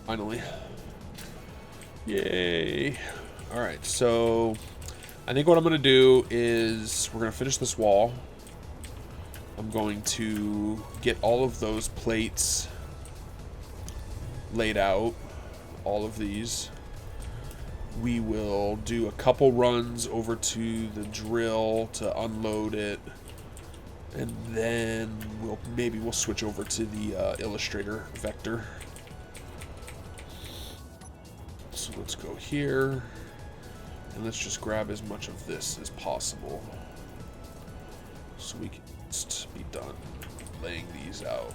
Finally. Yay. Alright, so I think what I'm going to do is we're going to finish this wall. I'm going to get all of those plates laid out. All of these. We will do a couple runs over to the drill to unload it. And then we'll switch over to the Illustrator vector. So let's go here, and let's just grab as much of this as possible, so we can just be done laying these out.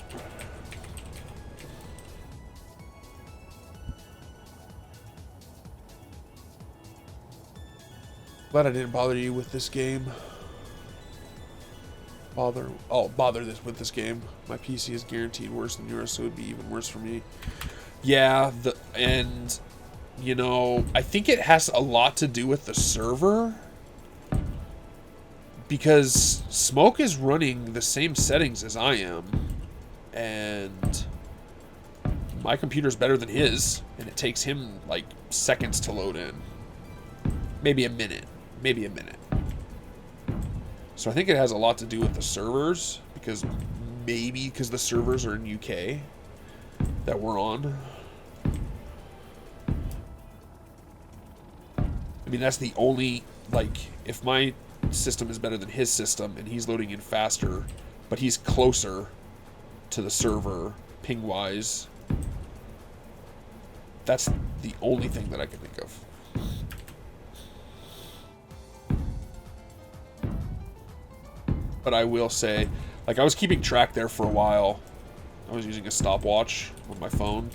Glad I didn't bother you with this game. Bother with this game. My PC is guaranteed worse than yours, so it would be even worse for me. Yeah, you know, I think it has a lot to do with the server, because Smoke is running the same settings as I am, and my computer's better than his, and it takes him like seconds to load in. Maybe a minute. So I think it has a lot to do with the servers, because the servers are in UK that we're on. I mean, that's the only, like, if my system is better than his system and he's loading in faster, but he's closer to the server ping-wise, that's the only thing that I can think of. But I will say, like, I was keeping track there for a while. I was using a stopwatch on my phone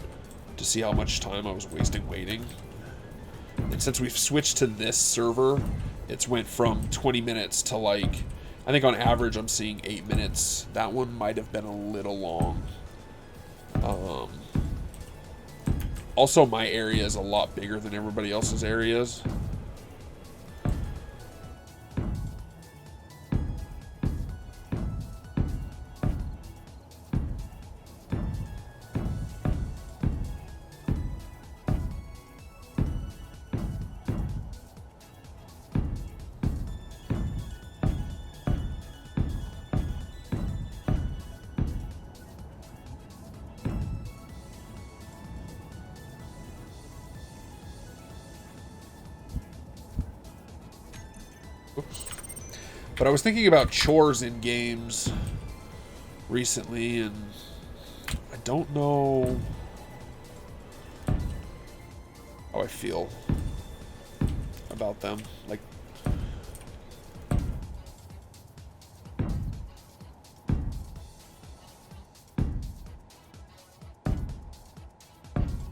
to see how much time I was wasting waiting. And since we've switched to this server, it's went from 20 minutes to, like, I think on average I'm seeing 8 minutes. That one might have been a little long. Also, my area is a lot bigger than everybody else's areas. But I was thinking about chores in games recently, and I don't know how I feel about them. Like,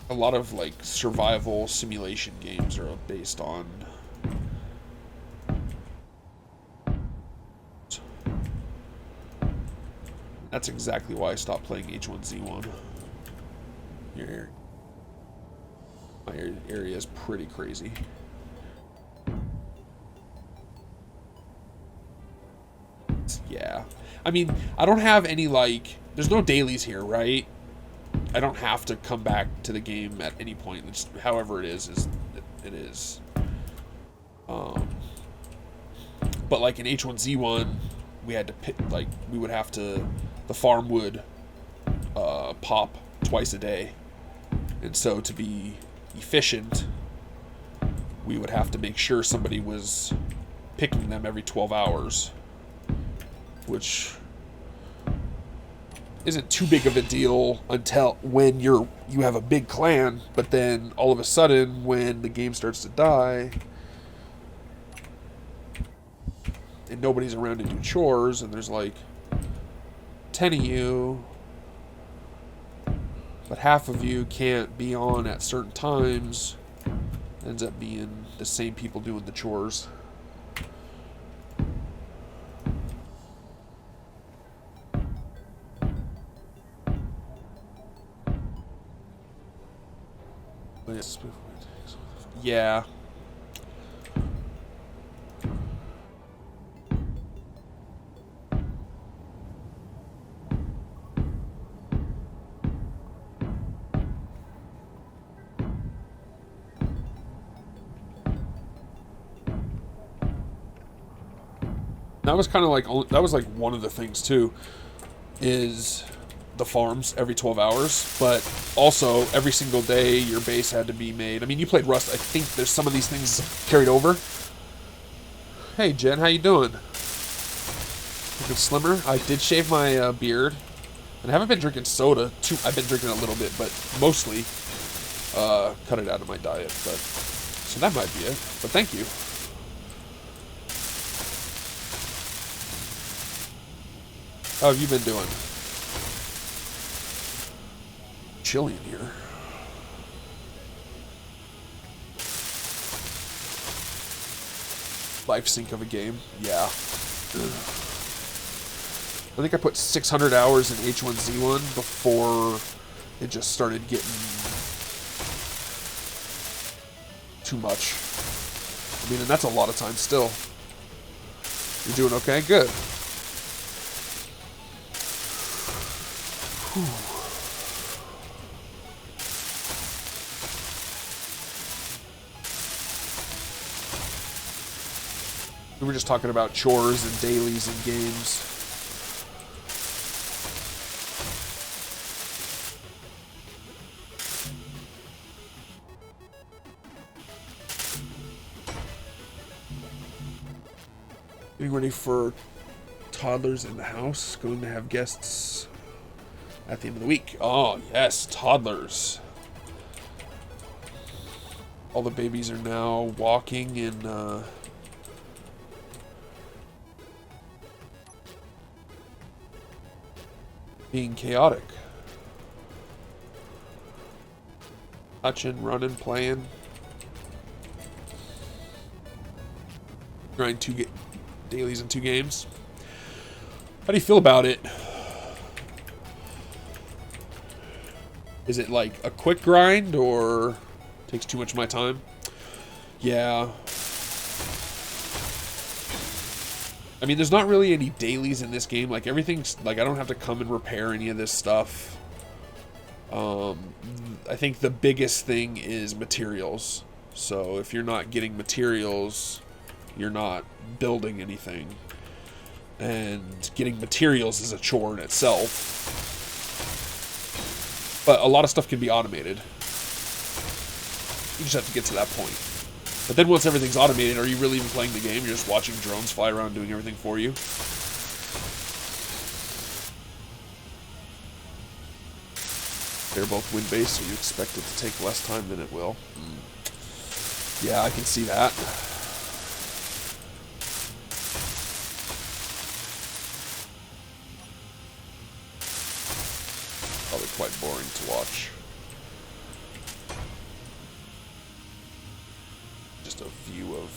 a lot of, like, survival simulation games are based on that's exactly why I stopped playing H1Z1. My area is pretty crazy. Yeah. I mean, I don't have any, like, there's no dailies here, right? I don't have to come back to the game at any point. It's, however it is it is. But like in H1Z1, we had to pick, like, we would have to, the farm would pop twice a day, and so to be efficient, we would have to make sure somebody was picking them every 12 hours, which isn't too big of a deal until when you have a big clan, but then all of a sudden when the game starts to die and nobody's around to do chores, and there's like 10 of you, but half of you can't be on at certain times, ends up being the same people doing the chores. Yeah. that was kind of like that was like one of the things too, is the farms every 12 hours, but also every single day your base had to be made. I mean, you played Rust. I think there's some of these things carried over. Hey Jen, how you doing? Looking slimmer. I did shave my beard, and I haven't been drinking soda. I've been drinking a little bit, but mostly cut it out of my diet. But so that might be it. But thank you. How have you been doing? Chilly in here. Life sync of a game. Yeah. I think I put 600 hours in H1Z1 before it just started getting too much. I mean, and that's a lot of time still. You're doing okay? Good. Whew. We were just talking about chores and dailies and games. Getting ready for toddlers in the house. Going to have guests at the end of the week. Oh, yes, toddlers. All the babies are now walking and being chaotic. Touching, running, playing. Grind 2 dailies in 2 games. How do you feel about it? Is it like a quick grind or takes too much of my time? Yeah. I mean, there's not really any dailies in this game. Like, everything's... Like, I don't have to come and repair any of this stuff. I think the biggest thing is materials. So, if you're not getting materials, you're not building anything. And getting materials is a chore in itself. But a lot of stuff can be automated. You just have to get to that point. But then once everything's automated, are you really even playing the game? You're just watching drones fly around doing everything for you? They're both wind-based, so you expect it to take less time than it will. Yeah, I can see that. Probably quite boring to watch. Just a view of...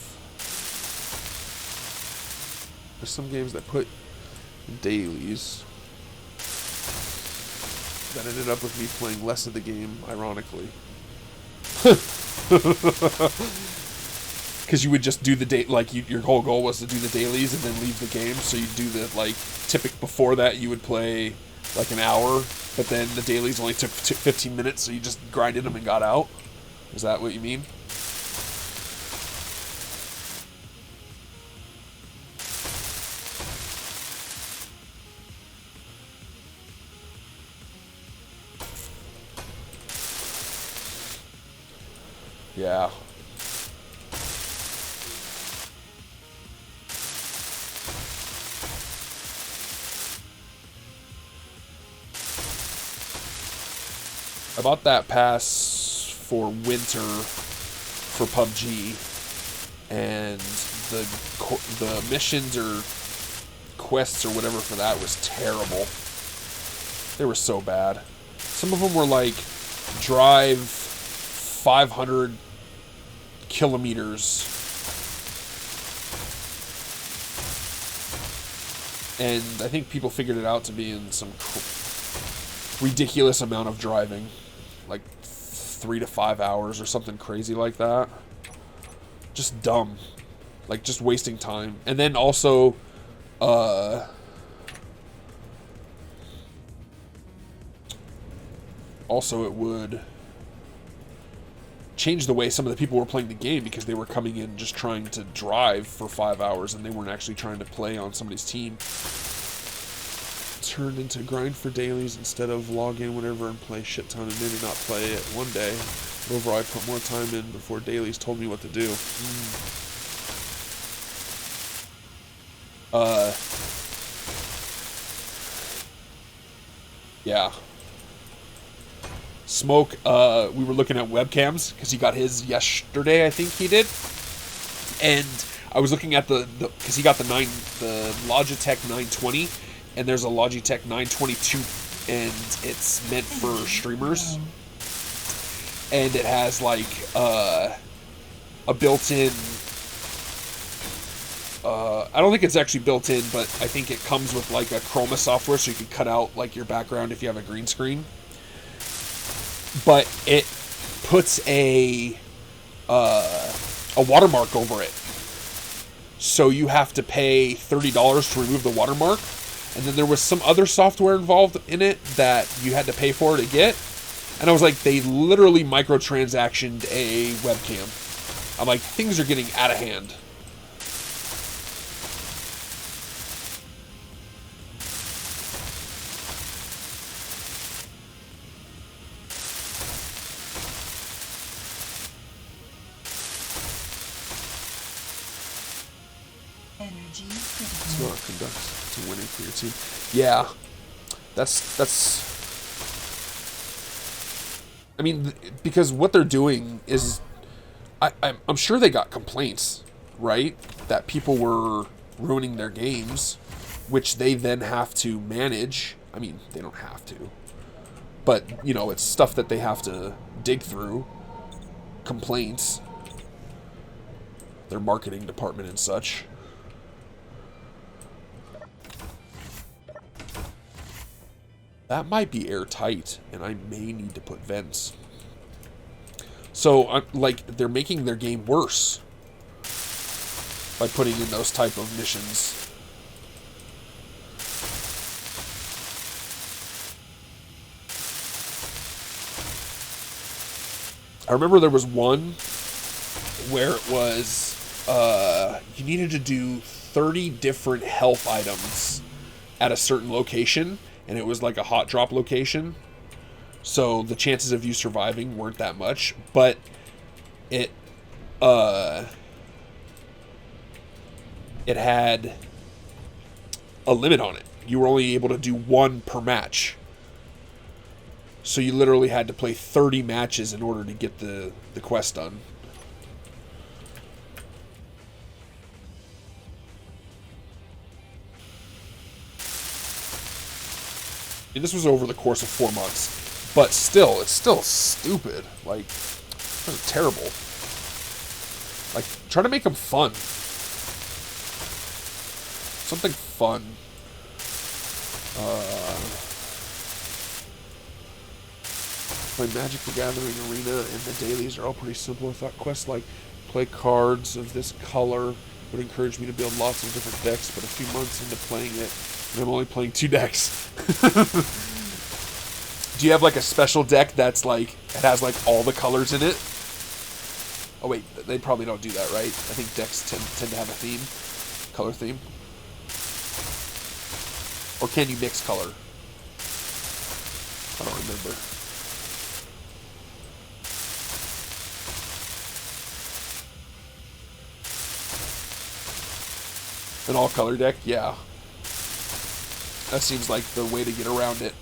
There's some games that put dailies that ended up with me playing less of the game, ironically. Because you would just do the day, like your whole goal was to do the dailies and then leave the game. So you do the before that you would play like an hour, but then the dailies only took 15 minutes, so you just grinded them and got out. Is that what you mean? Yeah. I bought that pass for winter for PUBG, and the missions or quests or whatever for that was terrible. They were so bad. Some of them were like drive 500 kilometers and I think people figured it out to be in some ridiculous amount of driving, like 3 to 5 hours or something crazy like that. Just dumb, like just wasting time. And then also it would changed the way some of the people were playing the game, because they were coming in just trying to drive for 5 hours, and they weren't actually trying to play on somebody's team. Turned into grind for dailies instead of log in whenever and play shit ton and maybe not play it one day. But overall, I put more time in before dailies told me what to do. Yeah. Smoke, we were looking at webcams, because he got his yesterday, I think he did. And I was looking at because he got the Logitech 920, and there's a Logitech 922, and it's meant for streamers. And it has, like, a built-in... I don't think it's actually built in, but I think it comes with, like, a chroma software, so you can cut out, like, your background if you have a green screen. But it puts a watermark over it. So you have to pay $30 to remove the watermark. And then there was some other software involved in it that you had to pay for to get. And I was like, they literally microtransactioned a webcam. I'm like, things are getting out of hand. It's not conduct to winning for your team. Yeah, that's. I mean, because what they're doing is, I'm sure they got complaints, right? That people were ruining their games, which they then have to manage. I mean, they don't have to, but you know, it's stuff that they have to dig through. Complaints. Their marketing department and such. That might be airtight, and I may need to put vents. So, like, they're making their game worse by putting in those type of missions. I remember there was one where it was, you needed to do 30 different health items at a certain location, and it was like a hot drop location, so the chances of you surviving weren't that much, but it had a limit on it. You were only able to do one per match, so you literally had to play 30 matches in order to get the quest done. This was over the course of 4 months, but still, it's still stupid. Like, it was terrible. Like, try to make them fun. Something fun. Play Magic the Gathering Arena, and the dailies are all pretty simple. I thought quests like play cards of this color would encourage me to build lots of different decks, but a few months into playing it, and I'm only playing 2 decks. Do you have like a special deck that's like, it has like all the colors in it? Oh wait, they probably don't do that, right? I think decks tend to have a theme, color theme. Or can you mix color? I don't remember. An all color deck? Yeah. That seems like the way to get around it.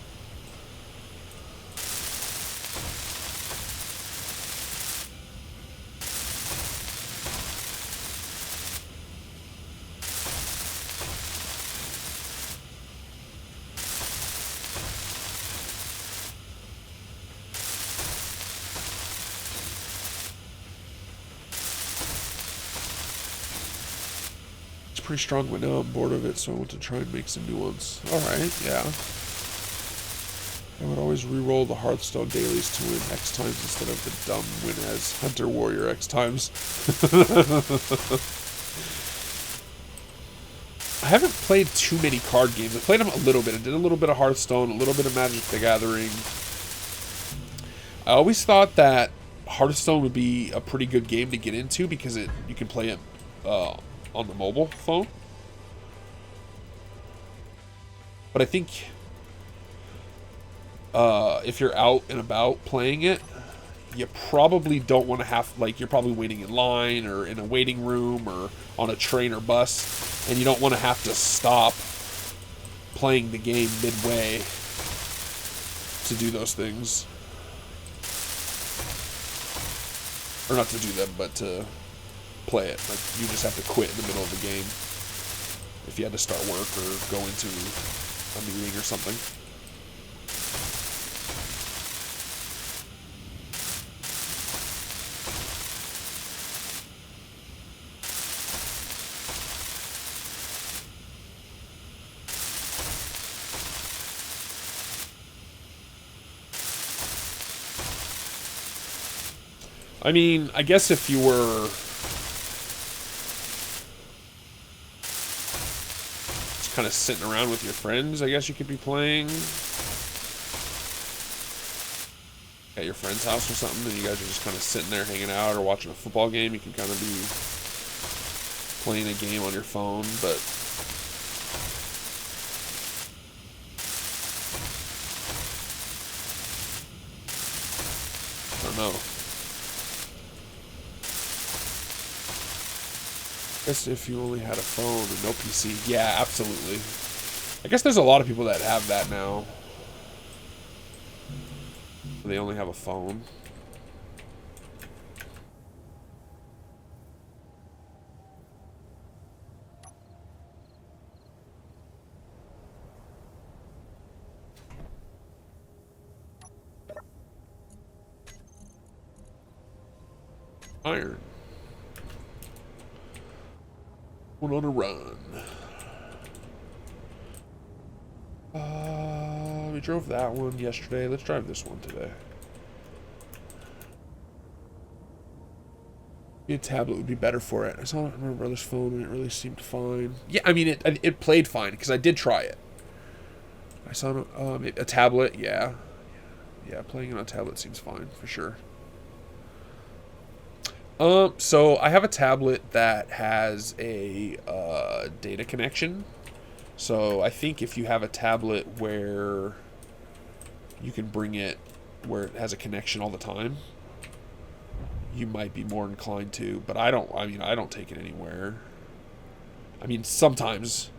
Pretty strong, but now I'm bored of it, so I want to try and make some new ones. Alright, yeah. I would always re-roll the Hearthstone dailies to win X times instead of the dumb win as Hunter Warrior X times. I haven't played too many card games. I played them a little bit. I did a little bit of Hearthstone, a little bit of Magic the Gathering. I always thought that Hearthstone would be a pretty good game to get into because you can play it on the mobile phone. But I think if you're out and about playing it, you probably don't want to have, like, you're probably waiting in line or in a waiting room or on a train or bus, and you don't want to have to stop playing the game midway to do those things. Or not to do them, but to play it. Like, you just have to quit in the middle of the game if you had to start work or go into a meeting or something. I mean, I guess if you were just kind of sitting around with your friends, I guess you could be playing at your friend's house or something, and you guys are just kind of sitting there hanging out or watching a football game. You can kind of be playing a game on your phone, but I don't know. I guess if you only had a phone and no PC, yeah, absolutely. I guess there's a lot of people that have that now. They only have a phone. Iron. On a run. We drove that one yesterday. Let's drive this one today. A tablet would be better for it. I saw it on my brother's phone and it really seemed fine. Yeah, I mean, it played fine because I did try it. I saw a tablet, yeah. Yeah, playing it on a tablet seems fine for sure. So I have a tablet that has a data connection. So I think if you have a tablet where you can bring it where it has a connection all the time, you might be more inclined to. But I don't take it anywhere. I mean, sometimes.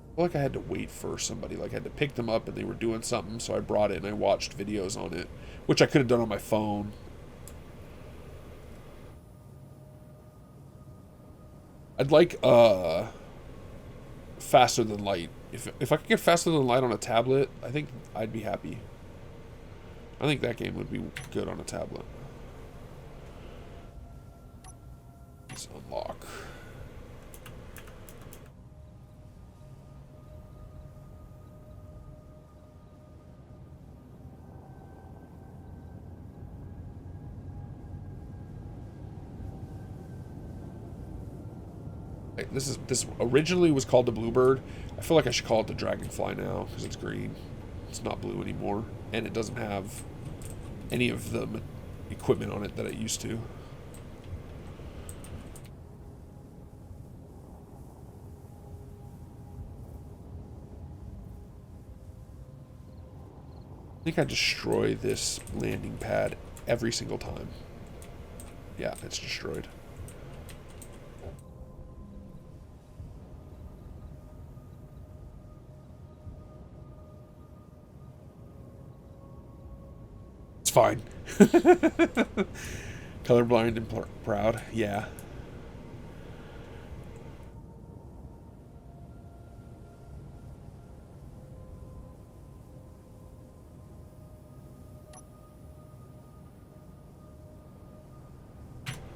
I feel like I had to wait for somebody. Like, I had to pick them up and they were doing something, so I brought it and I watched videos on it, which I could have done on my phone. I'd like faster than light. If I could get faster than light on a tablet, I think I'd be happy. I think that game would be good on a tablet. Let's unlock. This originally was called the Bluebird. I feel like I should call it the Dragonfly now because it's green. It's not blue anymore, and it doesn't have any of the equipment on it that it used to. I think I destroy this landing pad every single time. Yeah, it's destroyed. Fine. Colorblind and proud. Yeah.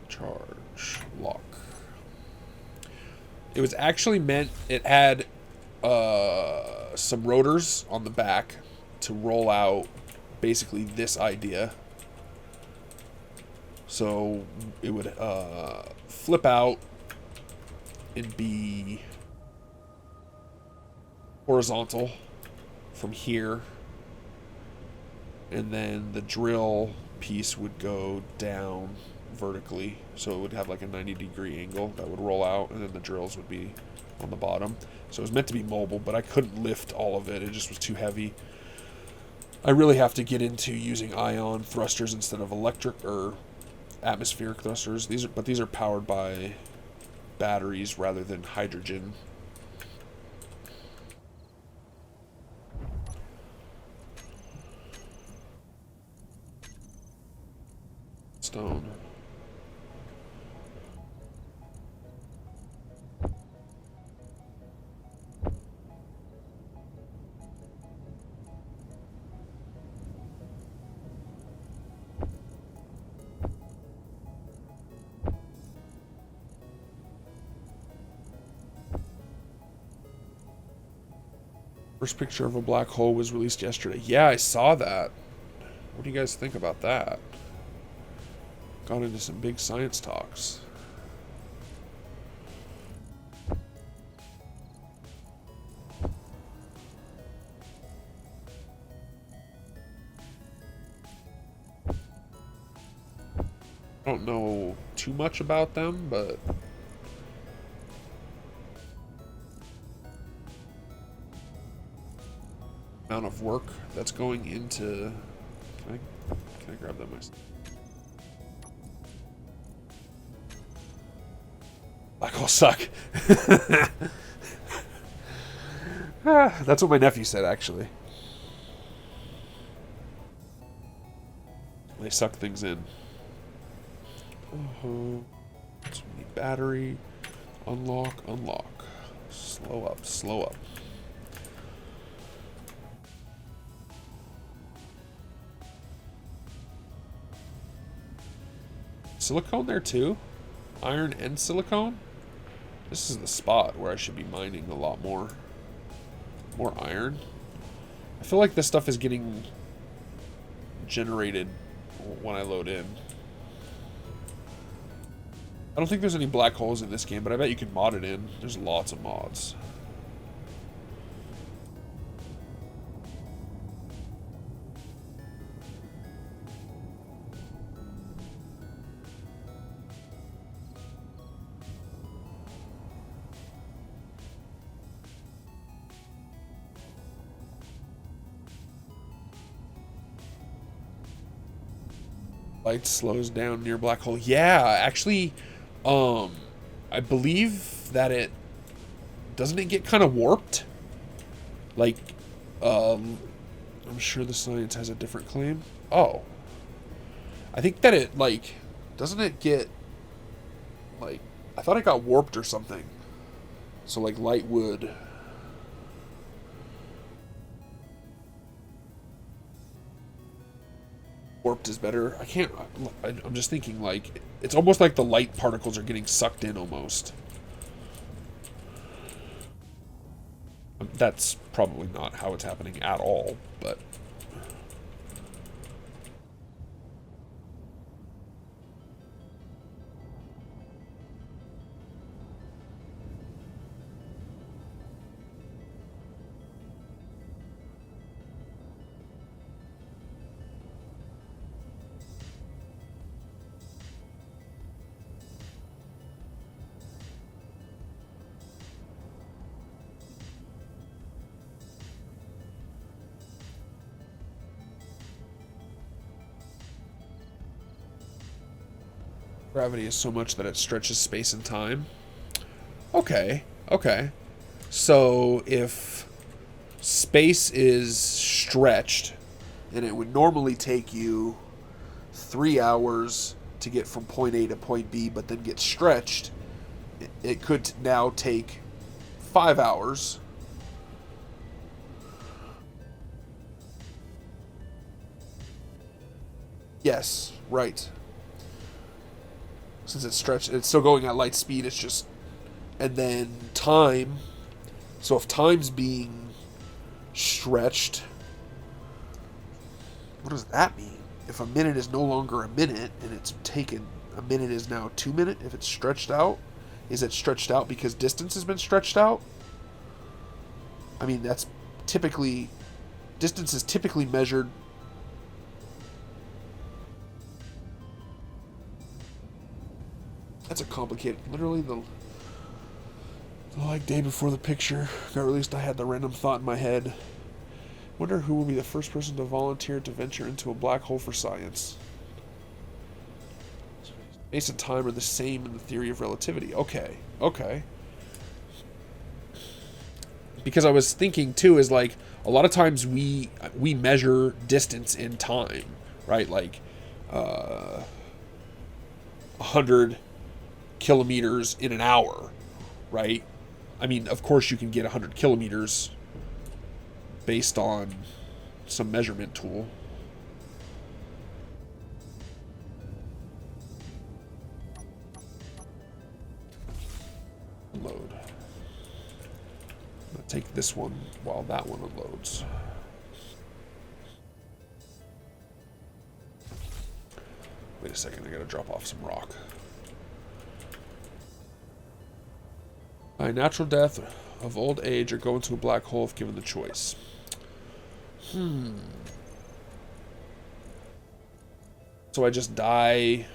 Charge. Lock. It was actually meant, it had some rotors on the back to roll out basically this idea. So it would flip out and be horizontal from here, and then the drill piece would go down vertically, so it would have like a 90-degree angle that would roll out, and then the drills would be on the bottom. So it was meant to be mobile, but I couldn't lift all of it. It just was too heavy. I really have to get into using ion thrusters instead of electric or atmospheric thrusters. These are powered by batteries rather than hydrogen. Stone. First picture of a black hole was released yesterday. Yeah, I saw that. What do you guys think about that? Got into some big science talks. I don't know too much about them, but amount of work that's going into... Can I grab that myself? Black holes suck. That's what my nephew said, actually. They suck things in. So we need battery. Unlock, unlock. Slow up, slow up. Silicone there too? Iron and silicone? This is the spot where I should be mining a lot more. More iron. I feel like this stuff is getting generated when I load in. I don't think there's any black holes in this game, but I bet you can mod it in. There's lots of mods. Light slows down near black hole. Yeah, actually, I believe that it doesn't it get kind of warped. Like, I'm sure the science has a different claim. Oh, I think that it like doesn't it get like I thought it got warped or something. So like light would. Warped is better. I can't. I'm just thinking like it's almost like the light particles are getting sucked in almost. That's probably not how it's happening at all, but. Gravity is so much that it stretches space and time. Okay, okay. So if space is stretched, and it would normally take you 3 hours to get from point A to point B, but then get stretched, it could now take 5 hours. Yes, right. Since it's stretched, it's still going at light speed, it's just... And then time. So if time's being stretched... What does that mean? If a minute is no longer a minute, and it's taken... A minute is now 2 minutes, if it's stretched out? Is it stretched out because distance has been stretched out? I mean, that's typically Distance is typically measured. That's a complicated. Literally the like day before the picture got released, I had the random thought in my head. Wonder who will be the first person to volunteer to venture into a black hole for science. Space and time are the same in the theory of relativity. Okay. Okay. Because I was thinking too is like a lot of times we measure distance in time, right? Like 100 kilometers in an hour, right? I mean, of course you can get 100 kilometers based on some measurement tool. Load. I'm gonna take this one while that one unloads. Wait a second, I gotta drop off some rock. By natural death of old age or go into a black hole if given the choice. So I just die